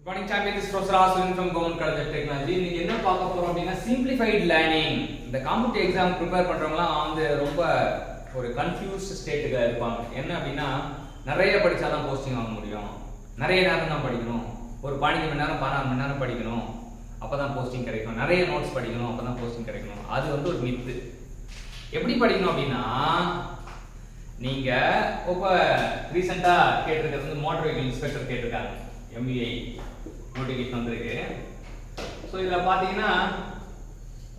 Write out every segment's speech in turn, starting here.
Good morning, champion. This is Professor Aswin from Government College of Technology. இன்னைக்கு என்ன பார்க்க போறோம் அப்படின்னா simplified learning. இந்த காம்படிட்டிவ் எக்ஸாம் ப்ரிப்பேர் பண்றவங்கலாம் வந்து ரொம்ப ஒரு கன்ஃபியூஸ்ட் ஸ்டேட்டுக்கு இருப்பாங்க. என்ன அப்படின்னா நிறைய படிச்சாதான் போஸ்டிங் வாங்க முடியும், நிறைய நேரம் தான் படிக்கணும், ஒரு 12 மணி நேரம் 16 மணி நேரம் படிக்கணும் அப்பதான் போஸ்டிங் கிடைக்கும், நிறைய நோட்ஸ் படிக்கணும் அப்பதான் போஸ்டிங் கிடைக்கணும். அது வந்து ஒரு மித்து. எப்படி படிக்கணும் அப்படின்னா, நீங்க இப்ப ரீசெண்டா கேட்டிருக்கிறது வந்து மோட்டார் வெஹிக்கிள் இன்ஸ்பெக்டர் கேட்டிருக்காங்க, MVI நோட்டிஃபிகேஷன் வந்திருக்கு. ஸோ இதில் பார்த்தீங்கன்னா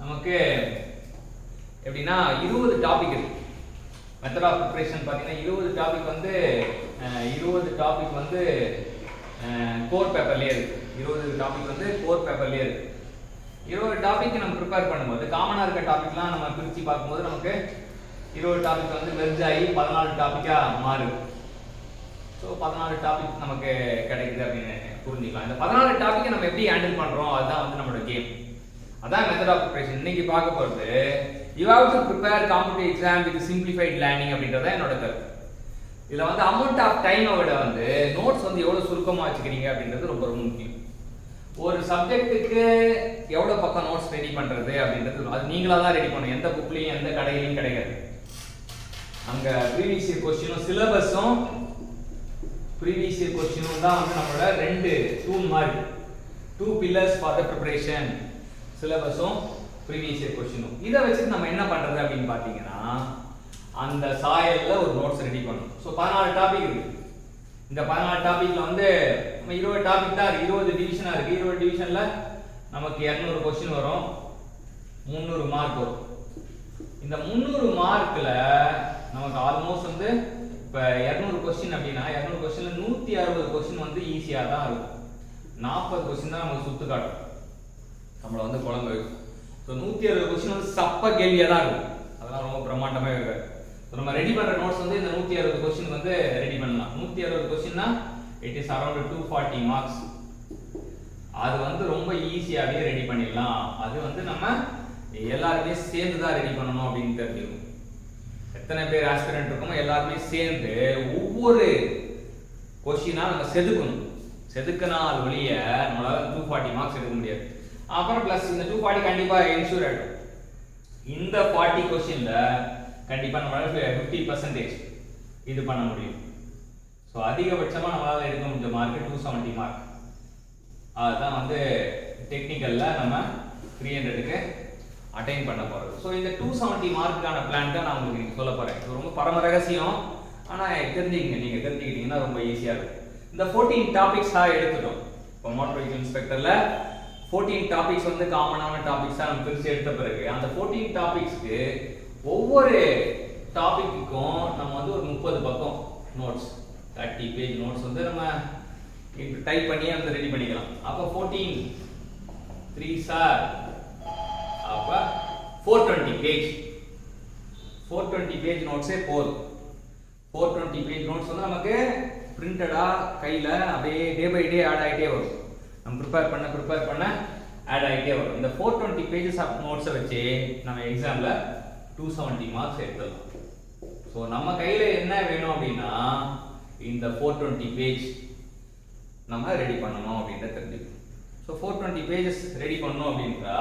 நமக்கு எப்படின்னா 20 டாபிக் இருக்கு. மெத்தட் ஆஃப் ப்ரிப்பரேஷன் பார்த்தீங்கன்னா 20 டாபிக் வந்து கோர் பேப்பர்லேயே இருக்கு. 20 டாபிக் வந்து கோர் பேப்பர்லேயே இருக்கு. 20 டாபிக் நம்ம ப்ரிப்பேர் பண்ணும்போது காமனாக இருக்க டாபிக்லாம் நம்ம பிரித்து பார்க்கும்போது நமக்கு 20 டாபிக் வந்து மெர்ஜ் ஆகி 14 டாபிக்காக மாறுது. ஸோ 14 டாபிக் நமக்கு கிடைக்குது அப்படின்னு புரிஞ்சுக்கலாம். இந்த 14 டாபிக்கை நம்ம எப்படி ஹேண்டில் பண்றோம், அதுதான் வந்து நம்மளோட கேம். அதான் மெத்தட் ஆஃப் ப்ரிப்பரேஷன். இன்னைக்கு பார்க்க போறது you have to prepare competitive exam with simplified learning அப்படின்றத என்னோட கருத்து. இதுல வந்து அமௌண்ட் ஆஃப் டைமை விட வந்து நோட்ஸ் வந்து எவ்வளவு சுருக்கமா வச்சுக்கிறீங்க அப்படின்றது ரொம்ப ரொம்ப முக்கியம். ஒரு சப்ஜெக்ட்டுக்கு எவ்வளவு பக்கம் நோட்ஸ் ரெடி பண்றது அப்படின்றது அது நீங்களா தான் ரெடி பண்ணணும். எந்த புக்லயும் எந்த கடையிலையும் கிடைக்காது. அங்க ப்ரீவியஸ் இயர் கொஸ்டினும் சிலபஸும் previous year question தான் வந்து நம்மளோட ரெண்டு தூண் மாதிரி, 2 pillars for the preparation, syllabusம் previous year questionம். இத வச்சு நம்ம என்ன பண்றது அப்படினு பாத்தீங்கன்னா, அந்த சாயல்ல ஒரு நோட்ஸ் ரெடி பண்ணனும். சோ 14 டாபிக் இருக்கு. இந்த 14 டாபிக்ல வந்து நம்ம 20 டாபிக் தான், 20 டிவிஷனா இருக்கு. 20 டிவிஷன்ல நமக்கு 200 क्वेश्चन வரும், 300 மார்க் வரும். இந்த 300 மார்க்ல நமக்கு ஆல்மோஸ்ட் வந்து இப்போ 200 क्वेश्चन அப்படின்னா 200 क्वेश्चनல 160 क्वेश्चन வந்து ஈஸியா தான் இருக்கும். 40 क्वेश्चन தான் நமக்கு சுத்து காட்டும், நம்மள வந்து குழம்பு வைக்கும். ஸோ 160 क्वेश्चन வந்து சப்ப கேள்வியா தான் இருக்கும். அதெல்லாம் ரொம்ப பிரம்மாண்டமா இருக்காது. நம்ம ரெடி பண்ற நோட்ஸ் வந்து இந்த 160 क्वेश्चन வந்து ரெடி பண்ணலாம். 160 क्वेश्चनனா இட் இஸ் அரௌண்ட் 240 மார்க்ஸ். அது வந்து ரொம்ப ஈஸியாவே ரெடி பண்ணிடலாம். அது வந்து நம்ம எல்லாருமே சேர்ந்து தான் ரெடி பண்ணணும் அப்படின்னு தெரிஞ்சுக்கணும். எத்தனை பேர் ஆஸ்பிரண்ட் இருக்கோமோ எல்லாருமே சேர்ந்து ஒவ்வொரு கொஸ்டினா நம்ம செதுக்கணும். செதுக்கினால் வழிய நம்மளால 240 மார்க்ஸ் எடுக்க முடியாது. அப்புறம் பிளஸ் இந்த 240 கண்டிப்பா என்ஷூர் ஆயிடும். இந்த 40 கொஸ்டின்ல கண்டிப்பா நம்மளால 50% இது பண்ண முடியும். ஸோ அதிகபட்சமா நம்மளால எடுக்க முடிஞ்ச மார்க் 270 மார்க். அதுதான் வந்து டெக்னிக்கல்ல நம்ம 300க்கு அட்டைன் பண்ண போறது. ஸோ இந்த 270 மார்க்குக்கான பிளான் தான் நான் உங்களுக்கு சொல்ல போறேன். இது ரொம்ப பரம ரகசியம், ஆனா தெரிஞ்சுக்கிங்க. நீங்க தெரிஞ்சுக்கிட்டீங்கன்னா ரொம்ப ஈஸியா இருக்கும். இந்த 14 டாபிக்ஸா எடுத்துட்டோம். இப்போ மோட்டார் வெஹிக்கிள் இன்ஸ்பெக்டர்ல 14 டாபிக்ஸ் வந்து காமனான டாபிக்ஸா நம்ம பிரிச்சு எடுத்த பிறகு அந்த 14 டாபிக்ஸ்க்கு ஒவ்வொரு டாபிக்குக்கும் நம்ம வந்து ஒரு 30 பக்கம் நோட்ஸ், 30 பேஜ் நோட்ஸ் வந்து நம்ம டைப் பண்ணி வந்து ரெடி பண்ணிக்கலாம். அப்போ 14 3 சார் அப்ப 420 பேஜ், 420 பேஜ் நோட்ஸே போதும். 420 பேஜ் நோட்ஸ் வந்து நமக்கு பிரிண்டடா கையில அப்படியே டே பை டே ஆட் ஆகிட்டே வரும். நம்ம ப்ரிப்பேர் பண்ண ஆட் ஆகிட்டே வரும். இந்த 420 பேஜஸ் ஆஃப் நோட்ஸை வச்சு நம்ம எக்ஸாம்ல 270 மார்க்ஸ் எடுத்துடலாம். ஸோ நம்ம கையில என்ன வேணும் அப்படின்னா இந்த 420 பேஜ் நம்ம ரெடி பண்ணணும் அப்படின்றத தெரிஞ்சுக்கணும். ஸோ 420 பேஜஸ் ரெடி பண்ணணும் அப்படின்றா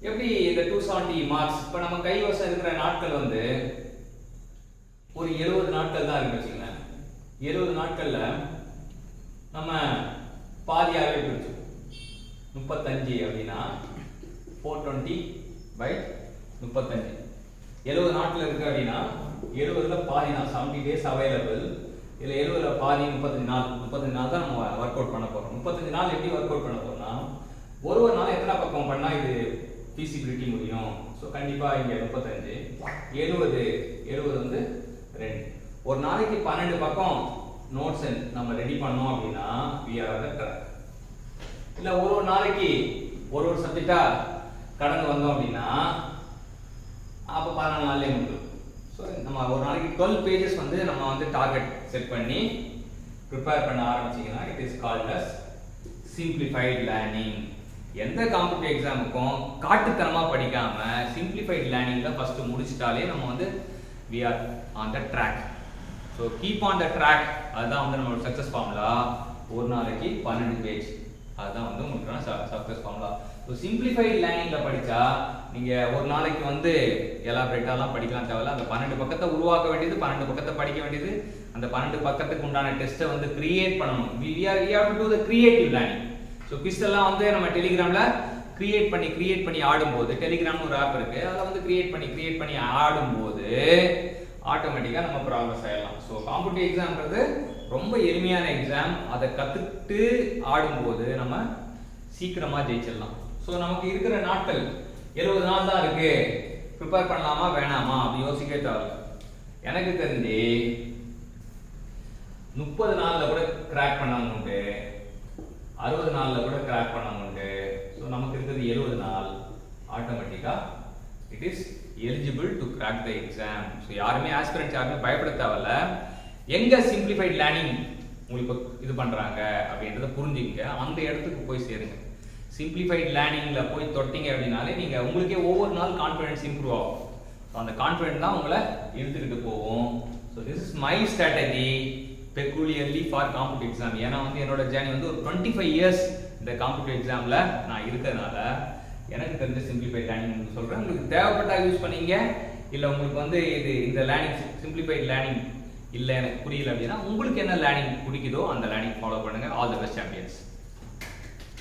எப்படி இந்த 270 மார்க்ஸ். இப்போ நம்ம கைவசம் இருக்கிற நாட்கள் வந்து ஒரு 70 நாட்கள் தான் இருக்கு வச்சுக்கலாம். 70 நாட்கள்ல நம்ம பாதியாகவே பிரிச்சோம். 35 அப்படின்னா 420/35. 70 நாட்கள் இருக்கு அப்படின்னா 70ல பாதி தான், 70 டேஸ் அவைலபிள். இதுல 70ல பாதி 35 நாள் தான் நம்ம ஒர்க் அவுட் பண்ண போறோம். 35 நாள் எப்படி ஒர்க் அவுட் பண்ண போறோம்னா, ஒரு நாள் எத்தனை பக்கம் பண்ணா இது feasibility முடியும். ஸோ கண்டிப்பா இங்க 35, 70 வந்து 2. ஒரு நாளைக்கு 12 பக்கம் நோட்ஸ் நம்ம ரெடி பண்ணோம் அப்படின்னா we are on the track. இல்ல ஒரு நாளைக்கு ஒரு சப்ஜெக்டா கடந்து வந்தோம் அப்படின்னா அப்ப 14 நாள்லயே முடியும். ஸோ நம்ம ஒரு நாளைக்கு 12 பேஜஸ் வந்து நம்ம வந்து டார்கெட் செட் பண்ணி ப்ரிப்பேர் பண்ண ஆரம்பிச்சீங்கன்னா it is called as simplified learning. எந்த காம்படிட்டிவ் எக்ஸாமுக்கும் காட்டுத்தனமா படிக்காம சிம்பிளிஃபைட் லேர்னிங்ல ஃபர்ஸ்ட் முடிச்சிட்டாலே நம்ம வந்து we are on the track. So keep on the track. அதுதான் வந்து நம்மளோட சக்சஸ் ஃபார்முலா. ஒரு நாளைக்கு 12 பேஜ். அதுதான் வந்து உங்களுக்கு சக்ஸஸ் ஃபார்முலா. ஸோ சிம்பிளிஃபைட் லேர்னிங்கில் படித்தா நீங்கள் ஒரு நாளைக்கு வந்து எலாபரேட்டாலாம் படிக்கலாம் தேவையில்ல. அந்த 12 பக்கத்தை உருவாக்க வேண்டியது, 12 பக்கத்தை படிக்க வேண்டியது, அந்த 12 பக்கத்துக்கு உண்டான டெஸ்ட்டை வந்து கிரியேட் பண்ணணும். we have to do the creative learning. So quiz எல்லாம் வந்து நம்ம டெலிகிராமில் கிரியேட் பண்ணி ஆடும்போது, டெலிகிராம்னு ஒரு ஆப் இருக்குது, அதில் வந்து கிரியேட் பண்ணி ஆடும்போது ஆட்டோமேட்டிக்காக நம்ம ப்ராக்ரஸ் ஆகிடலாம். ஸோ காம்படிட்டிவ் எக்ஸாம்ன்றது ரொம்ப எளிமையான எக்ஸாம். அதை கற்றுக்கிட்டு ஆடும்போது நம்ம சீக்கிரமாக ஜெயிச்சிடலாம். ஸோ நமக்கு இருக்கிற நாட்கள் 70 நாள் தான் இருக்குது. ப்ரிப்பேர் பண்ணலாமா வேணாமா அப்படி யோசிக்கவே தேவையில்ல. எனக்கு தெரிஞ்சு 30 நாளில் கூட கிராக் பண்ணவங்க உண்டு, 60 நாளில் கூட கிராக் பண்ணவங்க உண்டு. ஸோ நமக்கு இருக்கிறது 70 நாள். ஆட்டோமேட்டிக்காக it is eligible to crack the exam. So யாருமே ஆஸ்பிரண்ட்ஸ் யாருமே பயப்பட தேவையில்ல. எங்கே சிம்பிளிஃபைட் லேர்னிங் உங்களுக்கு இது பண்ணுறாங்க அப்படின்றத புரிஞ்சுங்க, அந்த இடத்துக்கு போய் சேருங்க. சிம்பிளிஃபைட் லேர்னிங்கில் போய் தொட்டிங்க அப்படின்னாலே நீங்கள் உங்களுக்கே ஒவ்வொரு நாள் கான்ஃபிடன்ஸ் இம்ப்ரூவ் ஆகும். ஸோ அந்த கான்ஃபிடன்ஸ் தான் உங்களை இழுத்துக்கிட்டு போகும். So this is my strategy peculiarly for competitive exam. ஏன்னா வந்து என்னோட ஜேர்னி வந்து ஒரு 25 இயர்ஸ் இந்த காம்படிட்டிவ் எக்ஸாமில் நான் இருக்கிறதுனால எனக்கு தெரிஞ்ச சிம்பிளிஃபைட் லேர்னிங் சொல்கிறேன். உங்களுக்கு தேவைப்பட்டா யூஸ் பண்ணீங்க. இல்லை உங்களுக்கு வந்து இந்த லேர்னிங் சிம்பிளிஃபைட் லேர்னிங் இல்லை எனக்கு புரியல அப்படின்னா உங்களுக்கு என்ன லேர்னிங் பிடிக்குதோ அந்த லேர்னிங் ஃபாலோ பண்ணுங்கள். All the best champions.